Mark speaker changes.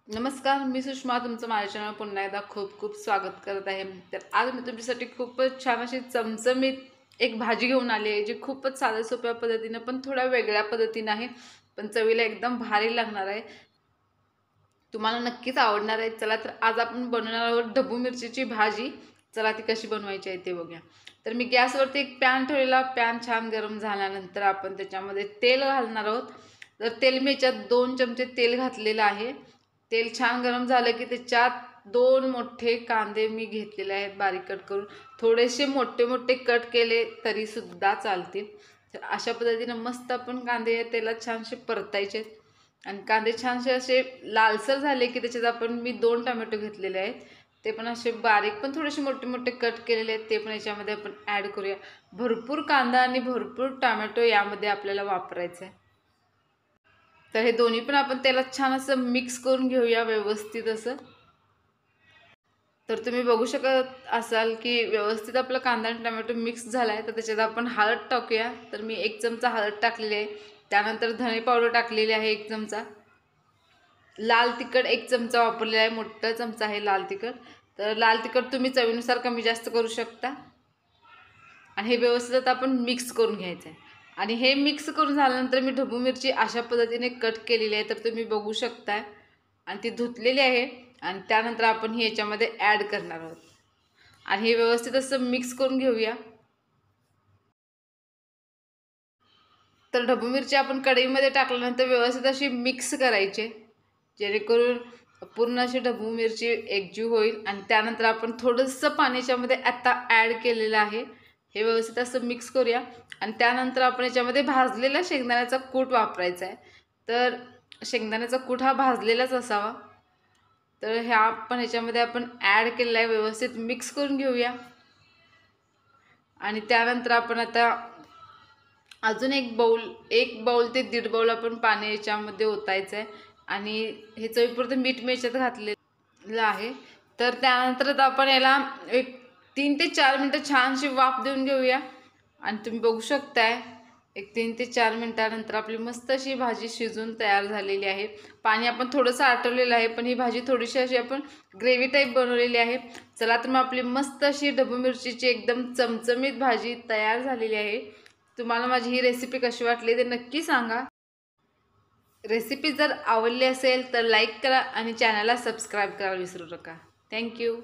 Speaker 1: नमस्कार, मी सुषमा तुमचं माझ्या चॅनल पुन्हा एकदा खूप खूप स्वागत करत आहे। तर आज मी तुमच्यासाठी खूपच छान अशी चमचमीत एक भाजी घेऊन आली आहे, जी खूपच साध्या सोप्या पद्धतीने पण थोड्या वेगळ्या पद्धतीने आहे, पण चवीला एकदम भारी लागणार आहे। तुम्हाला नक्कीच आवडणार आहे। चला तर आज आपण बनवणार आहोत ढबू मिरचीची भाजी। चला ती कशी बनवायची आहे ते बघूया। तर मी गॅसवरती एक पॅन ठेवलेला, पॅन छान गरम झाल्यानंतर आपण त्याच्यामध्ये तेल घालणार आहोत। तर तेल मी याच्यात 2 चमचे तेल घातलेलं आहे। तेल छान गरम झालं की त्याच्यात 2 मोठे कांदे मी घेतलेले आहेत बारीक कट करून, थोडेसे मोठे मोठे कट केले तरी सुद्धा चालतील। तर अशा पद्धतीने मस्त आपण कांदे तेलात छानसे परतायचे आणि कांदे छानसे असे लालसर झाले की त्याच्यात आपण मी 2 टोमॅटो घेतलेले आहेत, ते पण असे बारीक पण थोडेसे मोठे मोठे कट केलेले आहेत, ते पण याच्यामध्ये आपण ॲड करूया। भरपूर कांदा आणि भरपूर टोमॅटो यामध्ये आपल्याला वापरायचं आहे। तर हे दोन्ही पण आपण तेलात छान असं मिक्स करून घेऊया व्यवस्थित असं। तर तुम्ही बघू शकत असाल की व्यवस्थित आपला कांदा आणि टोमॅटो मिक्स झाला आहे। तर त्याच्यात आपण हळद टाकूया। तर मी 1 चमचा हळद टाकलेली आहे, त्यानंतर धने पावडर टाकलेली आहे 1 चमचा, लाल तिखट 1 चमचा वापरलेला आहे, मोठा चमचा आहे लाल तिखट। तर लाल तिखट तुम्ही चवीनुसार कमी जास्त करू शकता आणि हे व्यवस्थित आपण मिक्स करून घ्यायचं आहे। आणि हे मिक्स करून झाल्यानंतर मी ढबू मिरची अशा पद्धतीने कट केलेली आहे, तर तुम्ही बघू शकता आणि ती धुतलेली आहे आणि त्यानंतर आपण ही याच्यामध्ये ॲड करणार आहोत आणि हे व्यवस्थित असं मिक्स करून घेऊया। तर ढबू मिरची आपण कढईमध्ये टाकल्यानंतर व्यवस्थित अशी मिक्स करायचे, जेणेकरून पूर्ण अशी ढबू मिरची एकजीव होईल आणि त्यानंतर आपण थोडंसं पाणी याच्यामध्ये आता ॲड केलेलं आहे। हे व्यवस्थित असं मिक्स करूया आणि त्यानंतर आपण याच्यामध्ये भाजलेला शेंगदाण्याचा कूट वापरायचा आहे। तर शेंगदाण्याचा कूट हा भाजलेलाच असावा। तर ह्या आपण ह्याच्यामध्ये आपण ॲड केलेला आहे, व्यवस्थित मिक्स करून घेऊया आणि त्यानंतर आपण आता अजून एक बाउल ते 1.5 बाउल आपण पाणी याच्यामध्ये ओतायचं आहे आणि हे चवीपुरतं मीठ मी याच्यात घातलेलं आहे। तर त्यानंतर आपण याला एक 3 ते 4 मिनटं छानशी वाफ देऊन घेऊया आणि तुम्ही बघू शकताय एक 3 ते 4 मिनटानंतर आपली मस्त अशी भाजी शिजून तयार झालेली आहे। पाणी आपण थोडंसं आटवलेलं आहे, पण ही भाजी थोडीशी अशी आपण ग्रेव्ही टाईप बनवलेली आहे। चला तर मग आपली मस्त अशी ढबू मिरचीची एकदम चमचमीत भाजी तयार झालेली आहे। तुम्हाला माझी ही रेसिपी कशी वाटली ते नक्की सांगा। रेसिपी जर आवडली असेल तर लाईक करा आणि चॅनलला सबस्क्राईब करायला विसरू नका। थँक्यू।